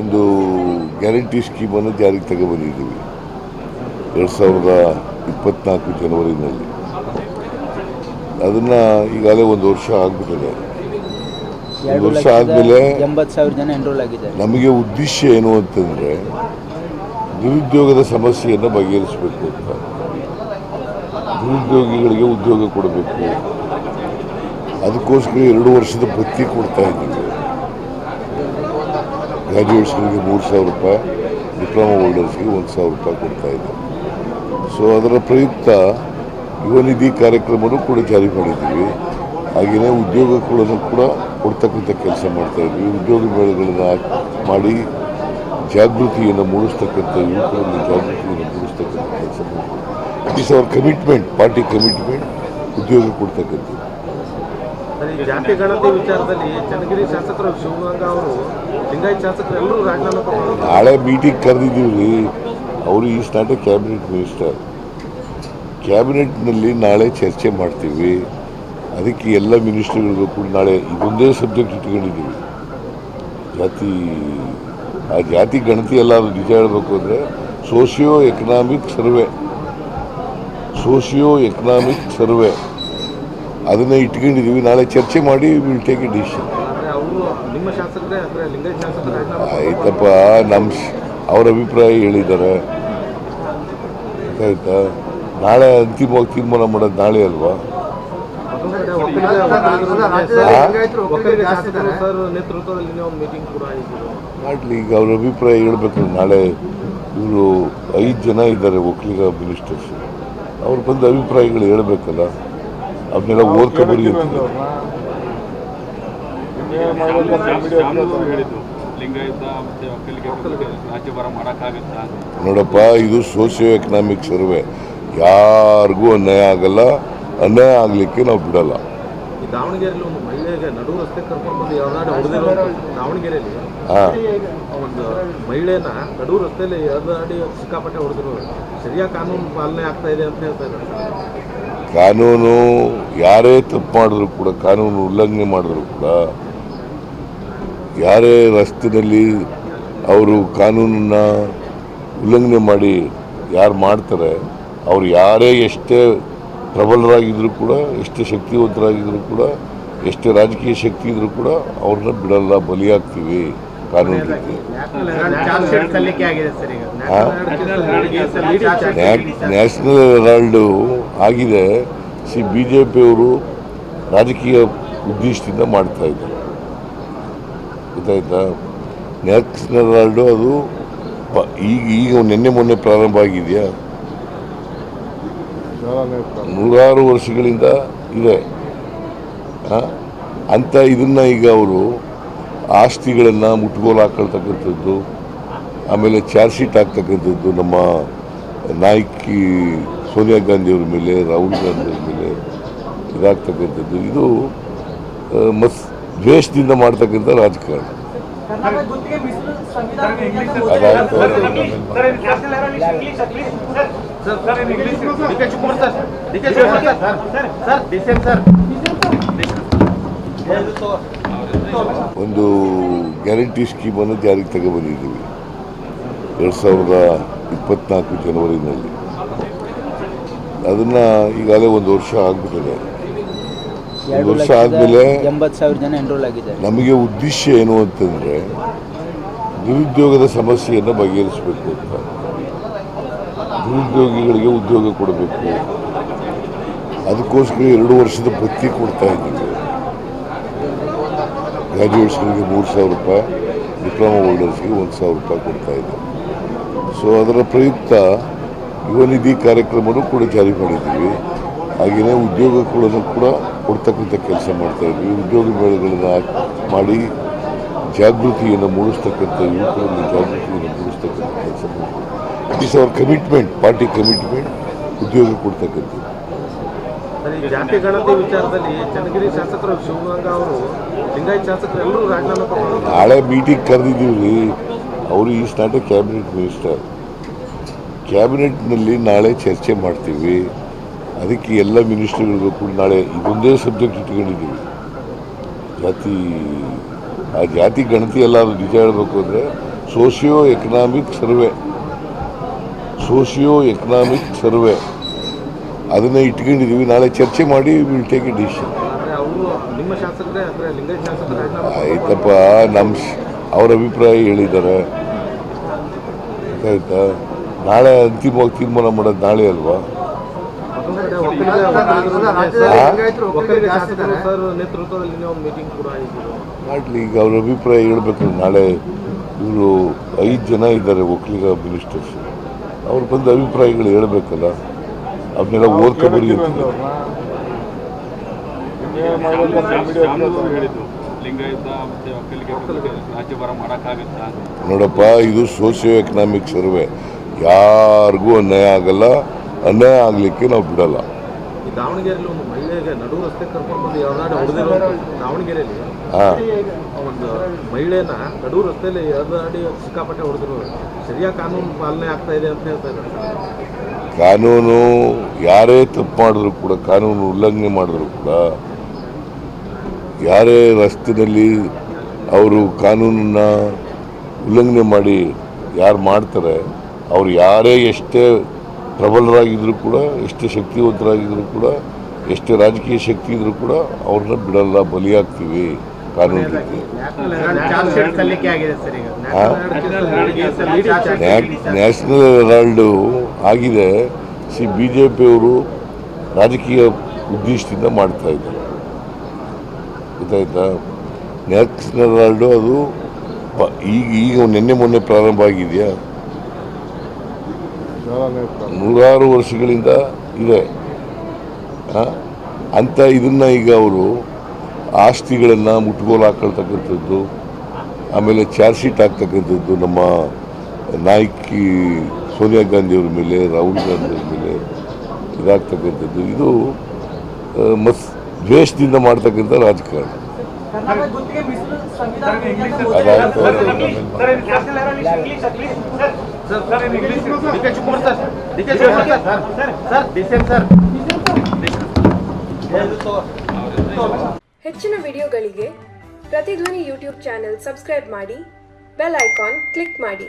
ಒಂದು ಗ್ಯಾರಂಟಿ ಸ್ಕೀಮನ್ನು ಜಾರಿಗೆ ತಗೊಬಂದಿದ್ದೀವಿ 2024 ಜನವರಿನಲ್ಲಿ. ಅದನ್ನು ಈಗಾಗಲೇ ಒಂದು ವರ್ಷ ಆಗಿಬಿಟ್ಟಿದೆ. ಒಂದು ವರ್ಷ ಆದಮೇಲೆ 80,000 ಜನ ಎನ್ರೋಲ್ ಆಗಿದ್ದಾರೆ. ನಮಗೆ ಉದ್ದೇಶ ಏನು ಅಂತಂದರೆ ನಿರುದ್ಯೋಗದ ಸಮಸ್ಯೆಯನ್ನು ಬಗೆಹರಿಸಬೇಕು ಅಂತ. ನಿರುದ್ಯೋಗಿಗಳಿಗೆ ಉದ್ಯೋಗ ಕೊಡಬೇಕು. ಅದಕ್ಕೋಸ್ಕರ 2 ವರ್ಷದ ಭತ್ಯೆ ಕೊಡ್ತಾ ಇದ್ದೀವಿ. ಗ್ರ್ಯಾಜುಯೇಟ್ಸ್ಗಳಿಗೆ 3,000 ರೂಪಾಯಿ, ಡಿಪ್ಲೊಮಾ ಹೋಲ್ಡರ್ಸ್ಗೆ 1,000 ರೂಪಾಯಿ ಕೊಡ್ತಾ ಇದ್ದೀವಿ. ಸೊ ಅದರ ಪ್ರಯುಕ್ತ ಯುವ ನಿಧಿ ಕಾರ್ಯಕ್ರಮನೂ ಕೂಡ ಜಾರಿ ಮಾಡಿದ್ದೀವಿ. ಹಾಗೆಯೇ ಉದ್ಯೋಗಗಳನ್ನು ಕೂಡ ಕೊಡ್ತಕ್ಕಂಥ ಕೆಲಸ ಮಾಡ್ತಾಯಿದ್ವಿ. ಉದ್ಯೋಗ ಮೇಳಗಳನ್ನು ಮಾಡಿ ಜಾಗೃತಿಯನ್ನು ಮೂಡಿಸ್ತಕ್ಕಂಥ ಯುವಕರಲ್ಲಿ ಜಾಗೃತಿಯನ್ನು ಮೂಡಿಸ್ತಕ್ಕಂಥ ಕೆಲಸ ಮಾಡ್ತೀವಿ. It is our commitment, party commitment, ಉದ್ಯೋಗ ಕೊಡ್ತಕ್ಕಂಥದ್ದು. ಜಾತಿ ಗಣತಿ ವಿಚಾರದಲ್ಲಿ ಚನ್ನಗಿರಿ ಶಾಸಕರು ಶಿವಗಂಗಾ ಅವರು ಲಿಂಗಾಯತ್ ಶಾಸಕರು ಎಲ್ಲರೂ ರಾಜೀನಾಮೆ ಕೊಟ್ಟರು. ನಾಳೆ ಮೀಟಿಂಗ್ ಕರೆದಿದ್ದೀವಿ. ಅವರು is not a cabinet minister. ಕ್ಯಾಬಿನೆಟ್ನಲ್ಲಿ ನಾಳೆ ಚರ್ಚೆ ಮಾಡ್ತೀವಿ. ಅದಕ್ಕೆ ಎಲ್ಲ ಮಿನಿಸ್ಟರ್ಗಳಿಗೂ ಕೂಡ ನಾಳೆ ಇದೊಂದೇ ಸಬ್ಜೆಕ್ಟ್ ಇಟ್ಕೊಂಡಿದ್ದೀವಿ. ಜಾತಿ ಗಣತಿ ಎಲ್ಲ ನಿಜ ಹೇಳಬೇಕು ಅಂದರೆ ಸೋಷಿಯೋ ಎಕನಾಮಿಕ್ ಸರ್ವೆ ಅದನ್ನು ಇಟ್ಕೊಂಡಿದ್ದೀವಿ. ನಾಳೆ ಚರ್ಚೆ ಮಾಡಿ ವಿಲ್ ಟೇಕ್ ಎ ಡಿಸಿಷನ್. ಆಯ್ತಪ್ಪ, ಅವ್ರ ಅಭಿಪ್ರಾಯ ಹೇಳಿದ್ದಾರೆ, ಆಯ್ತಾ. ನಾಳೆ ಅಂತಿಮವಾಗಿ ತೀರ್ಮಾನ ಮಾಡೋದು ನಾಳೆ ಅಲ್ವಾ? ಮಾಡಲಿ, ಈಗ ಅವ್ರ ಅಭಿಪ್ರಾಯ ಹೇಳ್ಬೇಕು. ನಾಳೆ ಇವರು 5 ಜನ ಇದ್ದಾರೆ ಒಕ್ಕಲಿಗ ಮಿನಿಸ್ಟರ್ಸ್. ಅವ್ರು ಬಂದು ಅಭಿಪ್ರಾಯಗಳು ಹೇಳ್ಬೇಕಲ್ಲ, ಅವನ್ನೆಲ್ಲ ಓದ್ಕೊಬರಿ ಅಂತ. ನೋಡಪ್ಪ, ಇದು ಸೋಷಿಯೋ ಎಕನಾಮಿಕ್ ಸರ್ವೆ. ಯಾರಿಗೂ ಅನ್ಯಾಯ ಆಗಲ್ಲ. ಅನ್ಯಾಯ ಆಗಲಿಕ್ಕೆ ನಾವು ಬಿಡಲ್ಲ. ದಾವಣಗೆರೆಯಲ್ಲಿ ಒಂದು ಮಹಿಳೆಗೆ ನಡು ರಸ್ತೆ ಕರ್ಕೊಂಡು ಬಂದು ಯಾವ್ದಾದ್ರು ಹೊಡೆದಿರೋ ದಾವಣಗೆರೆಯಲ್ಲಿ ಒಂದು ಮಹಿಳೆನ ನಡು ರಸ್ತೆಯಲ್ಲಿ ಎಳೆದಾಡಿ ಸಿಕ್ಕಾಪಟ್ಟೆ ಹೊಡೆದಿರೋದು ಸರಿಯಾಗಿ ಕಾನೂನು ಪಾಲನೆ ಆಗ್ತಾ ಇದೆ ಅಂತ ಹೇಳ್ತಾ ಇದ್ದಾರೆ. ಕಾನೂನು ಯಾರೇ ತಪ್ಪು ಮಾಡಿದ್ರು ಕೂಡ, ಕಾನೂನು ಉಲ್ಲಂಘನೆ ಮಾಡಿದ್ರು ಕೂಡ, ಯಾರೇ ರಸ್ತೆಯಲ್ಲಿ ಅವರು ಕಾನೂನನ್ನು ಉಲ್ಲಂಘನೆ ಮಾಡಿ ಯಾರು ಮಾಡ್ತಾರೆ, ಅವ್ರು ಯಾರೇ ಎಷ್ಟೇ ಪ್ರಬಲರಾಗಿದ್ದರೂ ಕೂಡ, ಎಷ್ಟೇ ಶಕ್ತಿವಂತರಾಗಿದ್ದರೂ ಕೂಡ, ಎಷ್ಟೇ ರಾಜಕೀಯ ಶಕ್ತಿ ಇದ್ರೂ ಕೂಡ ಅವ್ರನ್ನ ಬಿಡಲ್ಲ, ಬಲಿಯಾಗ್ತೀವಿ ಕಾನೂನು ರೀತಿ. ನ್ಯಾಷನಲ್ ಹೆರಾಲ್ಡು ಆಗಿದೆ. BJPಯವರು ರಾಜಕೀಯ ಉದ್ದೇಶದಿಂದ ಮಾಡ್ತಾ ಇದ್ದಾರೆ, ಗೊತ್ತಾಯ್ತಾ. ನ್ಯಾಷನಲ್ ಹೆರಾಲ್ಡು ಅದು ಈಗ ನಿನ್ನೆ ಮೊನ್ನೆ ಪ್ರಾರಂಭ ಆಗಿದೆಯಾ? 100 ವರ್ಷಗಳಿಂದ ಇದೆ ಅಂತ. ಇದನ್ನು ಈಗ ಅವರು ಆಸ್ತಿಗಳನ್ನು ಮುಟ್ಗೋಲು ಹಾಕೊಳ್ತಕ್ಕಂಥದ್ದು, ಆಮೇಲೆ ಚಾರ್ಜ್ ಶೀಟ್ ಹಾಕ್ತಕ್ಕಂಥದ್ದು ನಮ್ಮ ನಾಯಕಿ ಸೋನಿಯಾ ಗಾಂಧಿಯವ್ರ ಮೇಲೆ, ರಾಹುಲ್ ಗಾಂಧಿಯವ್ರ ಮೇಲೆ ಇದಾಗ್ತಕ್ಕಂಥದ್ದು, ಇದು ದ್ವೇಷದಿಂದ ಮಾಡ್ತಕ್ಕಂಥ ರಾಜಕಾರಣ. ಒಂದು ಗ್ಯಾರಂಟಿ ಸ್ಕೀಮನ್ನು ಜಾರಿಗೆ ತಗೊಬಂದಿದ್ದೀವಿ 2024 ಜನವರಿನಲ್ಲಿ. ಅದನ್ನು ಈಗಾಗಲೇ ಒಂದು ವರ್ಷ ಆಗಿಬಿಟ್ಟಿದೆ. ಒಂದು ವರ್ಷ ಆದಮೇಲೆ 80,000 ಜನ ಎನ್ರೋಲ್ ಆಗಿದ್ದಾರೆ. ನಮಗೆ ಉದ್ದೇಶ ಏನು ಅಂತಂದರೆ ನಿರುದ್ಯೋಗದ ಸಮಸ್ಯೆಯನ್ನು ಬಗೆಹರಿಸಬೇಕು ಅಂತ. ನಿರುದ್ಯೋಗಿಗಳಿಗೆ ಉದ್ಯೋಗ ಕೊಡಬೇಕು. ಅದಕ್ಕೋಸ್ಕರ 2 ವರ್ಷದ ಭತ್ಯೆ ಕೊಡ್ತಾ ಇದ್ದೀವಿ. ಗ್ರ್ಯಾಜುಯೇಟ್ಸ್ಗಳಿಗೆ 3,000 ರೂಪಾಯಿ, ಡಿಪ್ಲೊಮಾ ಹೋಲ್ಡರ್ಸ್ಗೆ 1,000 ರೂಪಾಯಿ ಕೊಡ್ತಾ ಇದ್ದೀವಿ. ಸೊ ಅದರ ಪ್ರಯುಕ್ತ ಯುವ ನಿಧಿ ಕಾರ್ಯಕ್ರಮನೂ ಕೂಡ ಜಾರಿ ಮಾಡಿದ್ದೀವಿ. ಹಾಗೆಯೇ ಉದ್ಯೋಗಗಳನ್ನು ಕೂಡ ಕೊಡ್ತಕ್ಕಂಥ ಕೆಲಸ ಮಾಡ್ತಾಯಿದ್ವಿ. ಉದ್ಯೋಗ ಮೇಳಗಳನ್ನು ಮಾಡಿ ಜಾಗೃತಿಯನ್ನು ಮೂಡಿಸ್ತಕ್ಕಂಥ ಯುವಕರಲ್ಲಿ ಜಾಗೃತಿಯನ್ನು ಮೂಡಿಸ್ತಕ್ಕಂಥ ಕೆಲಸ ಮಾಡ್ತೀವಿ. It is our commitment, party commitment, ಉದ್ಯೋಗ ಕೊಡ್ತಕ್ಕಂಥದ್ದು. ಜಾತಿ ಗಣತಿ ವಿಚಾರದಲ್ಲಿ ಚನ್ನಗಿರಿ ಶಾಸಕರು ಶಿವಗಂಗಾ ಅವರು ಲಿಂಗಾಯತ್ ಶಾಸಕರು ಎಲ್ಲರೂ ರಾಜೀನಾಮೆ ಕೊಟ್ಟರು. ನಾಳೆ ಮೀಟಿಂಗ್ ಕರೆದಿದ್ದೀವಿ. ಅವರು is not a cabinet minister. ಕ್ಯಾಬಿನೆಟ್ನಲ್ಲಿ ನಾಳೆ ಚರ್ಚೆ ಮಾಡ್ತೀವಿ. ಅದಕ್ಕೆ ಎಲ್ಲ ಮಿನಿಸ್ಟರ್ಗಳಿಗೂ ಕೂಡ ನಾಳೆ ಇದೊಂದೇ ಸಬ್ಜೆಕ್ಟ್ ಇಟ್ಕೊಂಡಿದ್ದೀವಿ. ಜಾತಿ ಗಣತಿ ಎಲ್ಲ ನಿಜ ಹೇಳಬೇಕು ಅಂದರೆ ಸೋಷಿಯೋ ಎಕನಾಮಿಕ್ ಸರ್ವೆ ಅದನ್ನೇ ಇಟ್ಕೊಂಡಿದ್ದೀವಿ. ನಾಳೆ ಚರ್ಚೆ ಮಾಡಿ ವಿಲ್ ಟೇಕ್ ಎ ಡಿಸಿಷನ್. ಆದರೆ ಅವರು ನಿಮ್ಮ ಶಾಸಕರೇ ಅಂದರೆ ಲಿಂಗಾಯತ್ ಶಾಸಕರೇ ಆಯ್ತಪ್ಪ, ಅವ್ರ ಅಭಿಪ್ರಾಯ ಹೇಳಿದ್ದಾರೆ. ಆಯ್ತಾ, ನಾಳೆ ಅಂತಿಮವಾಗಿ ತೀರ್ಮಾನ ಮಾಡೋದು ನಾಳೆ ಅಲ್ವಾ? ನೇತೃತ್ವದಲ್ಲಿ ಒಂದು ಮೀಟಿಂಗ್ ಕೂಡ ಮಾಡಲಿ. ಈಗ ಅವ್ರ ಅಭಿಪ್ರಾಯ ಹೇಳ್ಬೇಕಲ್ಲ. ನಾಳೆ ಇವರು 5 ಜನ ಇದ್ದಾರೆ ಒಕ್ಕಲಿಗ ಮಿನಿಸ್ಟರ್ಸ್, ಅವ್ರು ಬಂದು ಅಭಿಪ್ರಾಯಗಳು ಹೇಳ್ಬೇಕಲ್ಲ. ಅವನ್ನೆಲ್ಲ ಓದ್ಕೊಬರಿ ಅಂತ ನೋಡಪ್ಪ. ಇದು ಸೋಷಿಯೋ ಎಕನಾಮಿಕ್ ಸರ್ವೆ, ಯಾರಿಗೂ ಅನ್ಯಾಯ ಆಗಲ್ಲ. ಅನ್ಯಾಯ ಆಗಲಿಕ್ಕೆ ನಾವು ಬಿಡಲ್ಲ. ಈ ದಾವಣಗೆರೆಯಲ್ಲಿ ಒಂದು ಮಹಿಳೆಗೆ ನಡು ರಸ್ತೆ ಕರ್ಕೊಂಡು ಬಂದು ಯಾವ್ದಾದ್ರು ಹೊಡೆದಿರೋ ದಾವಣಗೆರೆಯಲ್ಲಿ ಒಂದು ಮಹಿಳೆನ ನಡು ರಸ್ತೆಯಲ್ಲಿ ಎಳೆದಾಡಿ ಸಿಕ್ಕಾಪಟ್ಟೆ ಹೊಡೆದಿರೋ ಸರಿಯಾಗಿ ಕಾನೂನು ಪಾಲನೆ ಆಗ್ತಾ ಇದೆ ಅಂತ ಹೇಳ್ತಾ ಇದ್ದಾರೆ. ಕಾನೂನು ಯಾರೇ ತಪ್ಪು ಮಾಡಿದ್ರು ಕೂಡ, ಕಾನೂನು ಉಲ್ಲಂಘನೆ ಮಾಡಿದ್ರು ಕೂಡ, ಯಾರೇ ರಸ್ತೆಯಲ್ಲಿ ಅವರು ಕಾನೂನನ್ನು ಉಲ್ಲಂಘನೆ ಮಾಡಿ ಯಾರು ಮಾಡ್ತಾರೆ, ಅವ್ರು ಯಾರೇ ಎಷ್ಟೇ ಪ್ರಬಲರಾಗಿದ್ದರೂ ಕೂಡ, ಎಷ್ಟೇ ಶಕ್ತಿವಂತರಾಗಿದ್ದರೂ ಕೂಡ, ಎಷ್ಟೇ ರಾಜಕೀಯ ಶಕ್ತಿ ಇದ್ರೂ ಕೂಡ ಅವ್ರನ್ನ ಬಿಡಲ್ಲ, ಬಲಿಯಾಗ್ತೀವಿ ಕಾನೂನು ರೀತಿ. ನ್ಯಾಷನಲ್ ಹೆರಾಲ್ಡು ಆಗಿದೆ. BJPಯವರು ರಾಜಕೀಯ ಉದ್ದೇಶದಿಂದ ಮಾಡ್ತಾ ಇದ್ದಾರೆ, ಗೊತ್ತಾಯ್ತಾ? ನ್ಯಾಷನಲ್ ಹೆರಾಲ್ಡು ಅದು ಈಗ ನಿನ್ನೆ ಮೊನ್ನೆ ಪ್ರಾರಂಭ ಆಗಿದೆಯಾ? ನೂರಾರು ವರ್ಷಗಳಿಂದ ಇದೆ ಅಂತ. ಇದನ್ನು ಈಗ ಅವರು ಆಸ್ತಿಗಳನ್ನು ಮುಟ್ಗೋಲು ಹಾಕೊಳ್ತಕ್ಕಂಥದ್ದು, ಆಮೇಲೆ ಚಾರ್ಜ್ ಶೀಟ್ ಹಾಕ್ತಕ್ಕಂಥದ್ದು ನಮ್ಮ ನಾಯಕಿ ಸೋನಿಯಾ ಗಾಂಧಿಯವ್ರ ಮೇಲೆ, ರಾಹುಲ್ ಗಾಂಧಿಯವ್ರ ಮೇಲೆ ಇದಾಗ್ತಕ್ಕಂಥದ್ದು, ಇದು ದ್ವೇಷದಿಂದ ಮಾಡ್ತಕ್ಕಂಥ ರಾಜಕಾರಣ. ಹೆಚ್ಚಿನ ವಿಡಿಯೋಗಳಿಗೆ ಪ್ರತಿಧ್ವನಿ ಯೂಟ್ಯೂಬ್ ಚಾನೆಲ್ ಸಬ್ಸ್ಕ್ರೈಬ್ ಮಾಡಿ, ಬೆಲ್ ಐಕಾನ್ ಕ್ಲಿಕ್ ಮಾಡಿ.